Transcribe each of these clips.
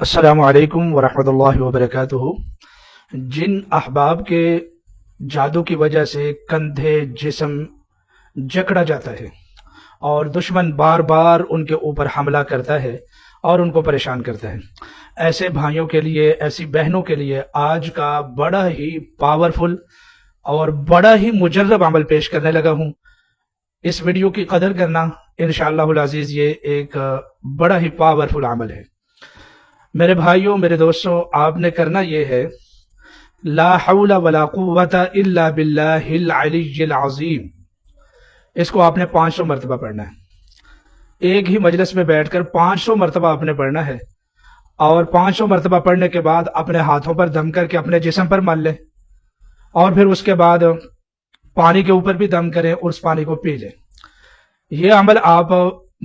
السلام علیکم ورحمۃ اللہ وبرکاتہ۔ جن احباب کے جادو کی وجہ سے کندھے جسم جکڑا جاتا ہے اور دشمن بار بار ان کے اوپر حملہ کرتا ہے اور ان کو پریشان کرتا ہے، ایسے بھائیوں کے لیے، ایسی بہنوں کے لیے آج کا بڑا ہی پاورفل اور بڑا ہی مجرب عمل پیش کرنے لگا ہوں۔ اس ویڈیو کی قدر کرنا انشاءاللہ العزیز، یہ ایک بڑا ہی پاورفل عمل ہے۔ میرے بھائیوں، میرے دوستوں، آپ نے کرنا یہ ہے، لا حول ولا قوت الا باللہ العلی العظیم، اس کو آپ نے 500 مرتبہ پڑھنا ہے۔ ایک ہی مجلس میں بیٹھ کر 500 مرتبہ آپ نے پڑھنا ہے، اور 500 مرتبہ پڑھنے کے بعد اپنے ہاتھوں پر دم کر کے اپنے جسم پر مل لیں، اور پھر اس کے بعد پانی کے اوپر بھی دم کریں اور اس پانی کو پی لیں۔ یہ عمل آپ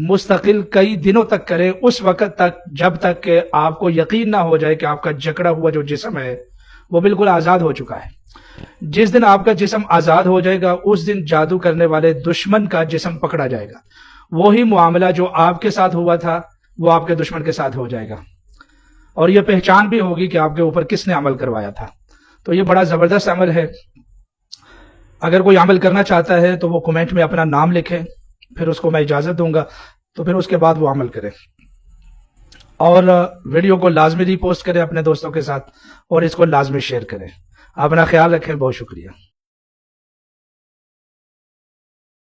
مستقل کئی دنوں تک کریں، اس وقت تک جب تک کہ آپ کو یقین نہ ہو جائے کہ آپ کا جکڑا ہوا جو جسم ہے وہ بالکل آزاد ہو چکا ہے۔ جس دن آپ کا جسم آزاد ہو جائے گا، اس دن جادو کرنے والے دشمن کا جسم پکڑا جائے گا۔ وہی معاملہ جو آپ کے ساتھ ہوا تھا وہ آپ کے دشمن کے ساتھ ہو جائے گا، اور یہ پہچان بھی ہوگی کہ آپ کے اوپر کس نے عمل کروایا تھا۔ تو یہ بڑا زبردست عمل ہے۔ اگر کوئی عمل کرنا چاہتا ہے تو وہ کمنٹ میں اپنا نام لکھے، پھر اس کو میں اجازت دوں گا، تو پھر اس کے بعد وہ عمل کرے، اور ویڈیو کو لازمی ری پوسٹ کریں اپنے دوستوں کے ساتھ، اور اس کو لازمی شیئر کریں۔ اپنا خیال رکھیں، بہت شکریہ۔